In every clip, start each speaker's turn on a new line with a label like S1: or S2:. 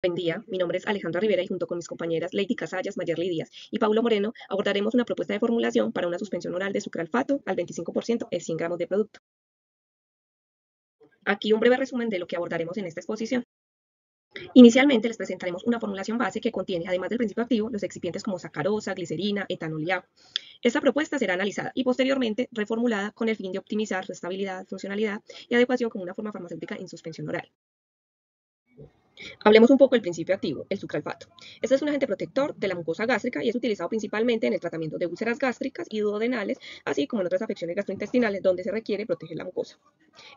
S1: Buen día, mi nombre es Alejandra Rivera y junto con mis compañeras Lady Casallas, Mayerly Díaz y Paulo Moreno abordaremos una propuesta de formulación para una suspensión oral de sucralfato al 25% en 100 gramos de producto. Aquí un breve resumen de lo que abordaremos en esta exposición. Inicialmente les presentaremos una formulación base que contiene, además del principio activo, los excipientes como sacarosa, glicerina, etanol y agua. Esta propuesta será analizada y posteriormente reformulada con el fin de optimizar su estabilidad, funcionalidad y adecuación como una forma farmacéutica en suspensión oral. Hablemos un poco del principio activo, el sucralfato. Este es un agente protector de la mucosa gástrica y es utilizado principalmente en el tratamiento de úlceras gástricas y duodenales, así como en otras afecciones gastrointestinales donde se requiere proteger la mucosa.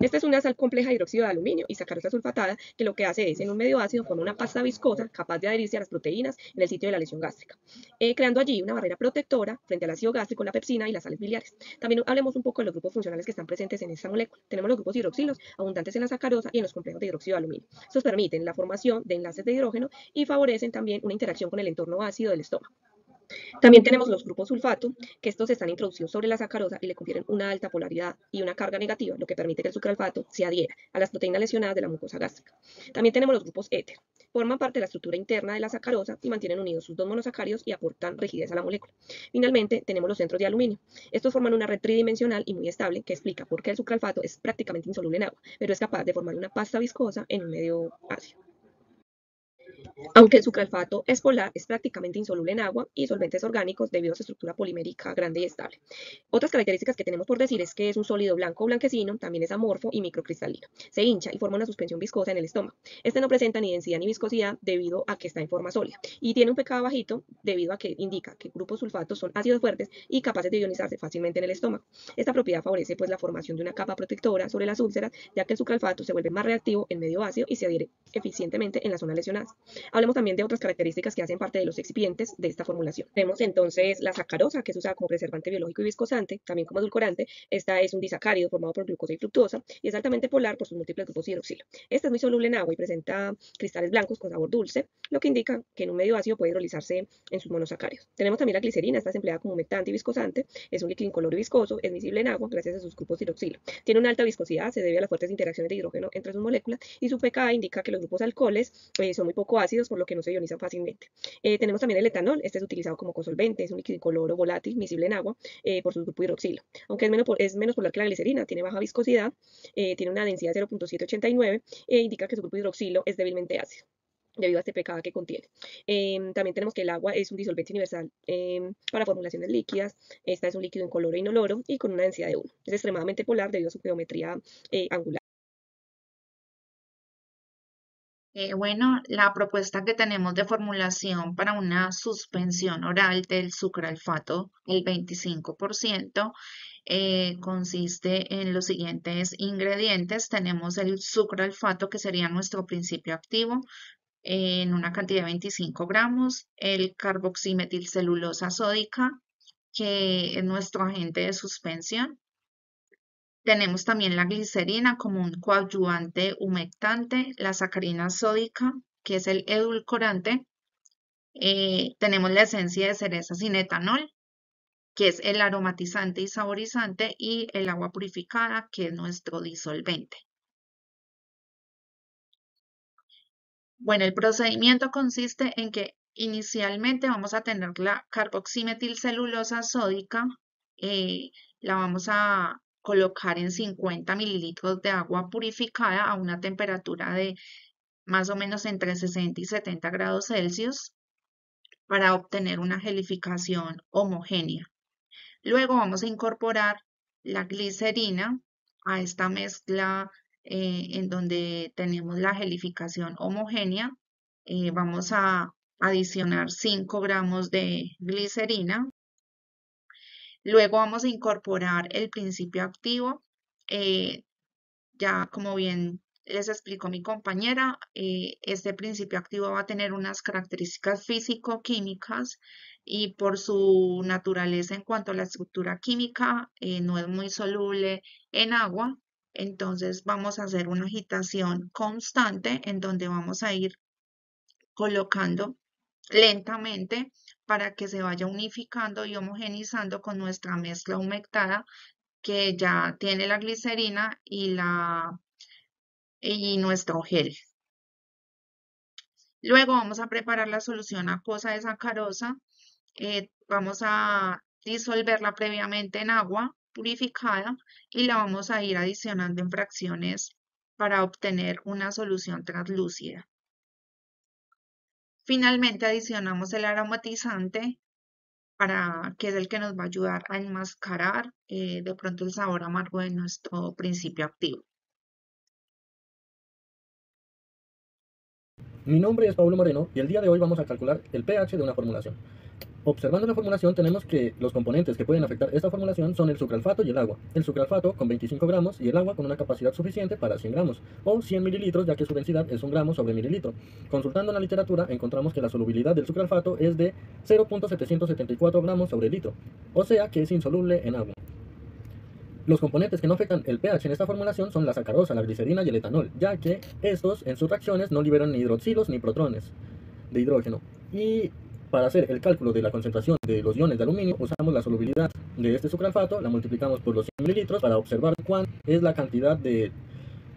S1: Esta es una sal compleja de hidróxido de aluminio y sacarosa sulfatada que lo que hace es, en un medio ácido, forma una pasta viscosa capaz de adherirse a las proteínas en el sitio de la lesión gástrica, creando allí una barrera protectora frente al ácido gástrico, la pepsina y las sales biliares. También hablemos un poco de los grupos funcionales que están presentes en esta molécula. Tenemos los grupos hidroxilos, abundantes en la sacarosa y en los complejos de hidróxido de aluminio. Estos permiten la formación de enlaces de hidrógeno y favorecen también una interacción con el entorno ácido del estómago. También tenemos los grupos sulfato, que estos están introducidos sobre la sacarosa y le confieren una alta polaridad y una carga negativa, lo que permite que el sucralfato se adhiera a las proteínas lesionadas de la mucosa gástrica. También tenemos los grupos éter. Forman parte de la estructura interna de la sacarosa y mantienen unidos sus dos monosacáridos y aportan rigidez a la molécula. Finalmente, tenemos los centros de aluminio. Estos forman una red tridimensional y muy estable que explica por qué el sucralfato es prácticamente insoluble en agua, pero es capaz de formar una pasta viscosa en un medio ácido. Aunque el sucralfato es polar, es prácticamente insoluble en agua y solventes orgánicos debido a su estructura polimérica grande y estable. Otras características que tenemos por decir es que es un sólido blanco o blanquecino, también es amorfo y microcristalino. Se hincha y forma una suspensión viscosa en el estómago. Este no presenta ni densidad ni viscosidad debido a que está en forma sólida y tiene un pKa bajito debido a que indica que grupos sulfatos son ácidos fuertes y capaces de ionizarse fácilmente en el estómago. Esta propiedad favorece pues la formación de una capa protectora sobre las úlceras, ya que el sucralfato se vuelve más reactivo en medio ácido y se adhiere eficientemente en las zonas lesionadas. Hablemos también de otras características que hacen parte de los excipientes de esta formulación. Tenemos entonces la sacarosa, que es usada como preservante biológico y viscosante, también como edulcorante. Esta es un disacárido formado por glucosa y fructosa y es altamente polar por sus múltiples grupos hidroxilo. Esta es muy soluble en agua y presenta cristales blancos con sabor dulce, lo que indica que en un medio ácido puede hidrolizarse en sus monosacáridos. Tenemos también la glicerina, esta es empleada como humectante y viscosante, es un líquido incoloro y viscoso, es miscible en agua gracias a sus grupos hidroxilo. Tiene una alta viscosidad, se debe a las fuertes interacciones de hidrógeno entre sus moléculas y su pKa indica que los grupos alcoholes son muy poco ácidos, por lo que no se ionizan fácilmente. Tenemos también el etanol, este es utilizado como cosolvente, es un líquido incoloro volátil, miscible en agua, por su grupo hidroxilo. Aunque es menos polar que la glicerina, tiene baja viscosidad, tiene una densidad de 0.789 e indica que su grupo hidroxilo es débilmente ácido debido a este pKa que contiene. También tenemos que el agua es un disolvente universal para formulaciones líquidas. Esta es un líquido incoloro e inoloro y con una densidad de 1. Es extremadamente polar debido a su geometría angular.
S2: Bueno, la propuesta que tenemos de formulación para una suspensión oral del sucralfato, el 25%, consiste en los siguientes ingredientes. Tenemos el sucralfato, que sería nuestro principio activo, en una cantidad de 25 gramos, el carboximetilcelulosa sódica, que es nuestro agente de suspensión. Tenemos también la glicerina como un coadyuvante humectante, la sacarina sódica, que es el edulcorante. Tenemos la esencia de cereza sin etanol, que es el aromatizante y saborizante, y el agua purificada, que es nuestro disolvente. Bueno, el procedimiento consiste en que inicialmente vamos a tener la carboximetilcelulosa sódica, eh, la vamos a colocar en 50 mililitros de agua purificada a una temperatura de más o menos entre 60 y 70 grados Celsius para obtener una gelificación homogénea. Luego vamos a incorporar la glicerina a esta mezcla en donde tenemos la gelificación homogénea. Vamos a adicionar 5 gramos de glicerina. Luego vamos a incorporar el principio activo. eh, ya como bien les explicó mi compañera, este principio activo va a tener unas características físico-químicas y por su naturaleza en cuanto a la estructura química, no es muy soluble en agua. Entonces vamos a hacer una agitación constante en donde vamos a ir colocando lentamente para que se vaya unificando y homogenizando con nuestra mezcla humectada que ya tiene la glicerina y nuestro gel. Luego vamos a preparar la solución acuosa de sacarosa. Vamos a disolverla previamente en agua purificada y la vamos a ir adicionando en fracciones para obtener una solución translúcida. Finalmente adicionamos el aromatizante que es el que nos va a ayudar a enmascarar de pronto el sabor amargo de nuestro principio activo.
S3: Mi nombre es Pablo Moreno y el día de hoy vamos a calcular el pH de una formulación. Observando la formulación tenemos que los componentes que pueden afectar esta formulación son el sucralfato y el agua. El sucralfato con 25 gramos y el agua con una capacidad suficiente para 100 gramos o 100 mililitros, ya que su densidad es 1 gramo sobre mililitro. Consultando en la literatura encontramos que la solubilidad del sucralfato es de 0.774 gramos sobre litro, o sea que es insoluble en agua. Los componentes que no afectan el pH en esta formulación son la sacarosa, la glicerina y el etanol, ya que estos en sus reacciones no liberan ni hidroxilos ni protones de hidrógeno. Y para hacer el cálculo de la concentración de los iones de aluminio, usamos la solubilidad de este sucralfato, la multiplicamos por los 100 mililitros para observar cuál es la cantidad de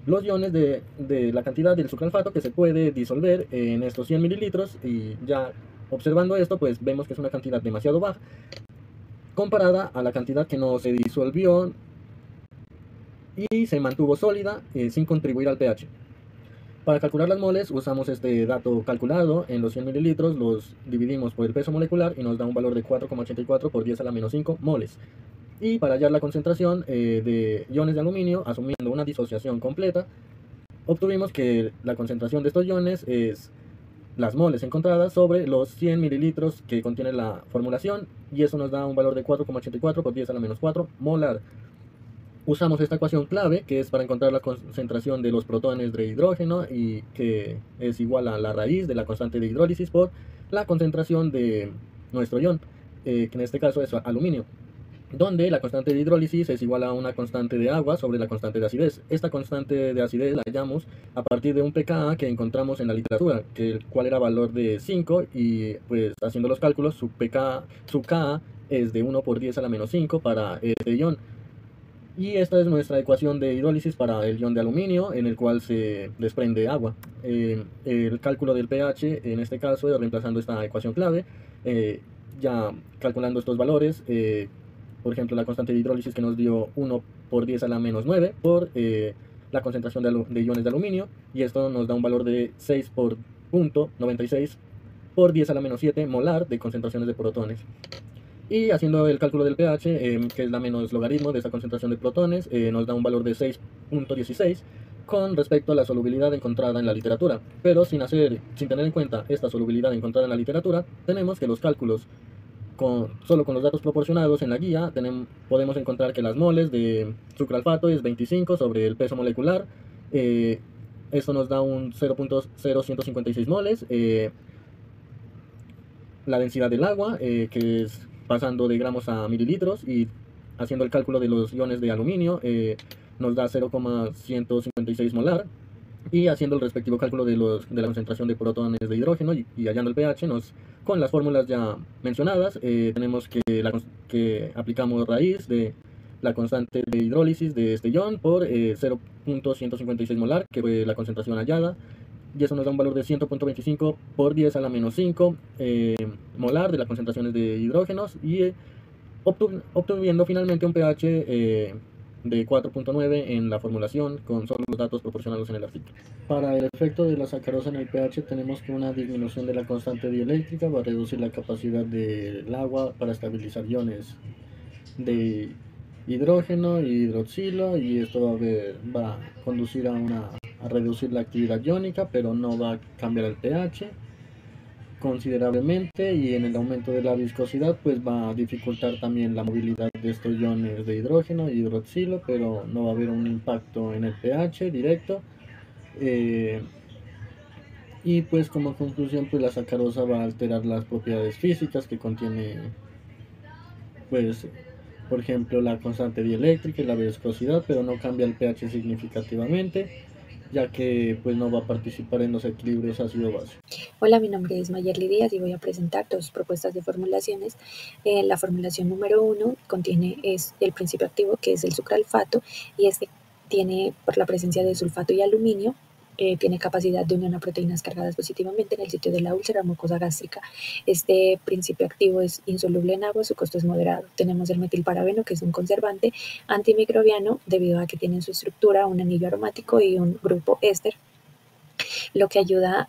S3: los iones de la cantidad del sucralfato que se puede disolver en estos 100 mililitros. Y ya observando esto, pues vemos que es una cantidad demasiado baja comparada a la cantidad que no se disolvió y se mantuvo sólida sin contribuir al pH. Para calcular las moles usamos este dato calculado en los 100 mililitros, los dividimos por el peso molecular y nos da un valor de 4,84 por 10 a la menos 5 moles. Y para hallar la concentración de iones de aluminio, asumiendo una disociación completa, obtuvimos que la concentración de estos iones es las moles encontradas sobre los 100 mililitros que contiene la formulación, y eso nos da un valor de 4,84 por 10 a la menos 4 molar. Usamos esta ecuación clave, que es para encontrar la concentración de los protones de hidrógeno, y que es igual a la raíz de la constante de hidrólisis por la concentración de nuestro ion, que en este caso es aluminio, donde la constante de hidrólisis es igual a una constante de agua sobre la constante de acidez. Esta constante de acidez la hallamos a partir de un pKa que encontramos en la literatura, el cual era valor de 5, y pues haciendo los cálculos su Ka es de 1 por 10 a la menos 5 para este ion. Y esta es nuestra ecuación de hidrólisis para el ion de aluminio, en el cual se desprende agua. El cálculo del pH, en este caso, es reemplazando esta ecuación clave, ya calculando estos valores, por ejemplo, la constante de hidrólisis que nos dio 1 por 10 a la menos 9 por la concentración de iones de aluminio, y esto nos da un valor de 6 por punto 96 por 10 a la menos 7 molar de concentraciones de protones. Y haciendo el cálculo del pH, que es la menos logaritmo de esa concentración de protones, nos da un valor de 6.16 con respecto a la solubilidad encontrada en la literatura. Pero sin tener en cuenta esta solubilidad encontrada en la literatura, tenemos que los cálculos, solo con los datos proporcionados en la guía, podemos encontrar que las moles de sucralfato es 25 sobre el peso molecular. Esto nos da un 0.0156 moles. La densidad del agua, que es pasando de gramos a mililitros, y haciendo el cálculo de los iones de aluminio, nos da 0,156 molar. Y haciendo el respectivo cálculo de la concentración de protones de hidrógeno y hallando el pH, con las fórmulas ya mencionadas, tenemos que aplicamos raíz de la constante de hidrólisis de este ion por 0.156 molar, que fue la concentración hallada, y eso nos da un valor de 100.25 por 10 a la menos 5 molar de las concentraciones de hidrógenos, y obtuviendo finalmente un pH de 4.9 en la formulación, con solo los datos proporcionados en el artículo. Para el efecto de la sacarosa en el pH tenemos que una disminución de la constante dieléctrica va a reducir la capacidad del agua para estabilizar iones de hidrógeno y hidroxilo, y esto va a conducir a reducir la actividad iónica, pero no va a cambiar el pH considerablemente, y en el aumento de la viscosidad pues va a dificultar también la movilidad de estos iones de hidrógeno y hidroxilo, pero no va a haber un impacto en el pH directo. Y pues como conclusión, pues la sacarosa va a alterar las propiedades físicas que contiene, pues por ejemplo la constante dieléctrica y la viscosidad, pero no cambia el pH significativamente, ya que pues no va a participar en los equilibrios ácido-base.
S4: Hola, mi nombre es Mayerly Díaz y voy a presentar dos propuestas de formulaciones. La formulación número 1 contiene el principio activo, que es el sucralfato, y este tiene, por la presencia de sulfato y aluminio, tiene capacidad de unión a proteínas cargadas positivamente en el sitio de la úlcera mucosa gástrica. Este principio activo es insoluble en agua, su costo es moderado. Tenemos el metilparabeno, que es un conservante antimicrobiano debido a que tiene en su estructura un anillo aromático y un grupo éster, lo que ayuda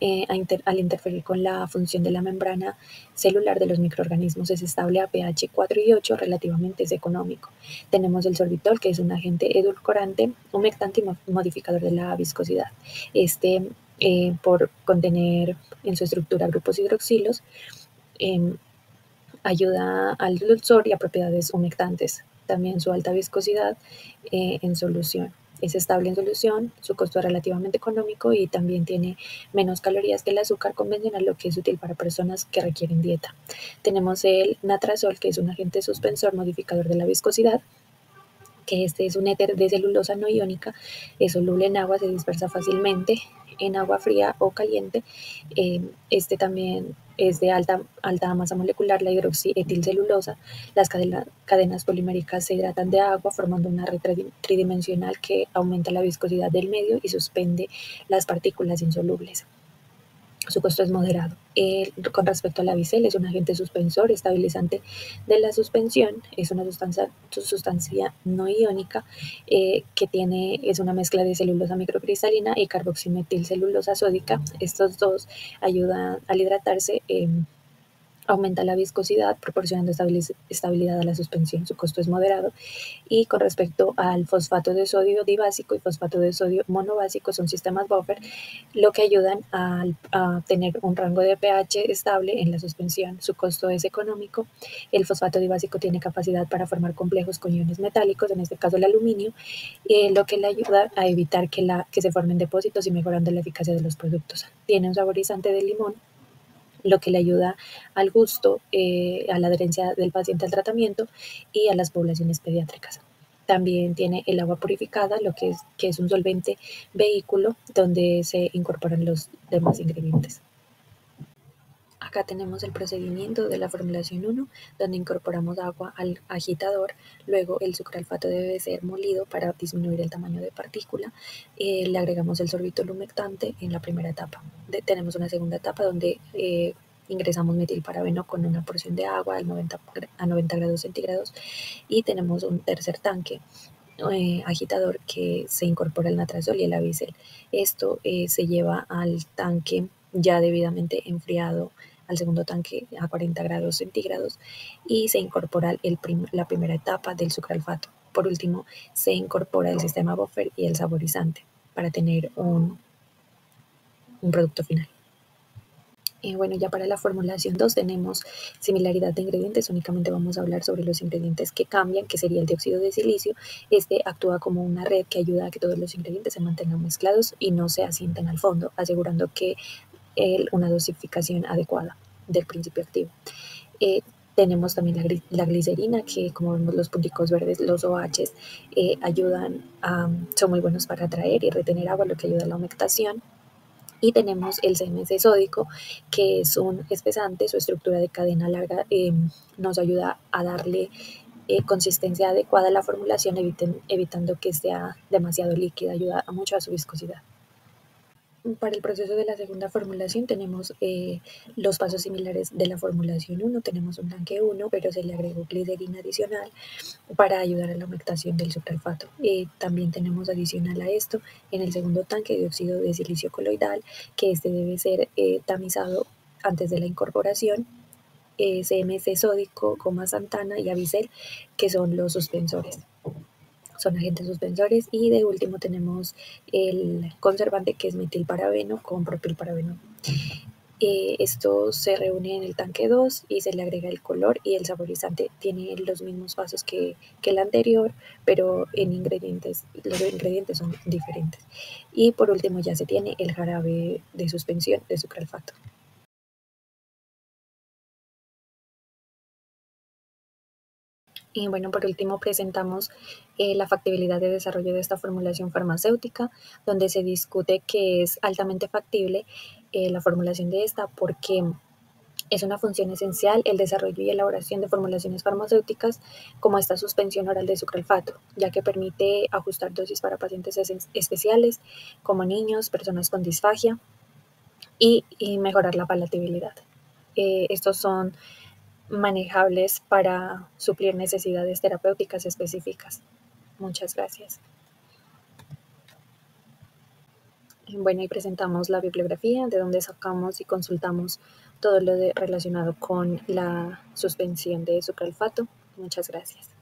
S4: al interferir con la función de la membrana celular de los microorganismos. Es estable a pH 4 y 8, relativamente es económico. Tenemos el sorbitol, que es un agente edulcorante, humectante y modificador de la viscosidad. Por contener en su estructura grupos hidroxilos, ayuda al dulzor y a propiedades humectantes. También su alta viscosidad en solución. Es estable en solución, su costo es relativamente económico y también tiene menos calorías que el azúcar convencional, lo que es útil para personas que requieren dieta. Tenemos el natrazol, que es un agente suspensor modificador de la viscosidad, que este es un éter de celulosa no iónica, es soluble en agua, se dispersa fácilmente en agua fría o caliente. Este también es de alta masa molecular, la hidroxietilcelulosa. Las cadenas poliméricas se hidratan de agua formando una red tridimensional que aumenta la viscosidad del medio y suspende las partículas insolubles. Su costo es moderado. Con respecto a la Bicel, es un agente suspensor, estabilizante de la suspensión. Es una sustancia no iónica es una mezcla de celulosa microcristalina y carboximetilcelulosa sódica. Estos dos ayudan al hidratarse. Aumenta la viscosidad, proporcionando estabilidad a la suspensión. Su costo es moderado. Y con respecto al fosfato de sodio dibásico y fosfato de sodio monobásico, son sistemas buffer, lo que ayudan a tener un rango de pH estable en la suspensión. Su costo es económico. El fosfato dibásico tiene capacidad para formar complejos con iones metálicos, en este caso el aluminio, lo que le ayuda a evitar que se formen depósitos y mejorando la eficacia de los productos. Tiene un saborizante de limón, lo que le ayuda al gusto, a la adherencia del paciente al tratamiento y a las poblaciones pediátricas. También tiene el agua purificada, que es un solvente vehículo donde se incorporan los demás ingredientes. Acá tenemos el procedimiento de la formulación 1, donde incorporamos agua al agitador. Luego el sucralfato debe ser molido para disminuir el tamaño de partícula. Le agregamos el sorbitol humectante en la primera etapa. Tenemos una segunda etapa donde ingresamos metilparabeno con una porción de agua a 90 grados centígrados y tenemos un tercer tanque agitador que se incorpora el natrazol y el Avicel. Esto se lleva al tanque ya debidamente enfriado, al segundo tanque a 40 grados centígrados, y se incorpora la primera etapa del sucralfato. Por último, se incorpora el sistema buffer y el saborizante para tener un producto final. Bueno, ya para la formulación 2 tenemos similaridad de ingredientes, únicamente vamos a hablar sobre los ingredientes que cambian, que sería el dióxido de silicio. Este actúa como una red que ayuda a que todos los ingredientes se mantengan mezclados y no se asienten al fondo, asegurando que una dosificación adecuada del principio activo. Tenemos también la glicerina, que como vemos los punticos verdes, los OHs, son muy buenos para atraer y retener agua, lo que ayuda a la humectación. Y tenemos el CMC sódico, que es un espesante, su estructura de cadena larga nos ayuda a darle consistencia adecuada a la formulación, evitando que sea demasiado líquida, ayuda mucho a su viscosidad. Para el proceso de la segunda formulación tenemos los pasos similares de la formulación 1. Tenemos un tanque 1, pero se le agregó glicerina adicional para ayudar a la humectación del sucralfato. También tenemos adicional a esto en el segundo tanque dióxido de silicio coloidal, que este debe ser tamizado antes de la incorporación. CMC sódico, goma xantana y Avicel, que son los suspensores. Son agentes suspensores. Y de último tenemos el conservante, que es metilparabeno con propilparabeno. Esto se reúne en el tanque 2 y se le agrega el color y el saborizante. Tiene los mismos pasos que el anterior, pero los ingredientes son diferentes. Y por último ya se tiene el jarabe de suspensión de sucralfato. Y bueno, por último presentamos la factibilidad de desarrollo de esta formulación farmacéutica, donde se discute que es altamente factible la formulación de esta porque Es una función esencial el desarrollo y elaboración de formulaciones farmacéuticas como esta suspensión oral de sucralfato, ya que permite ajustar dosis para pacientes especiales como niños, personas con disfagia y mejorar la palatabilidad. Estos son manejables para suplir necesidades terapéuticas específicas. Muchas gracias. Bueno, y presentamos la bibliografía de donde sacamos y consultamos todo lo relacionado con la suspensión de sucralfato. Muchas gracias.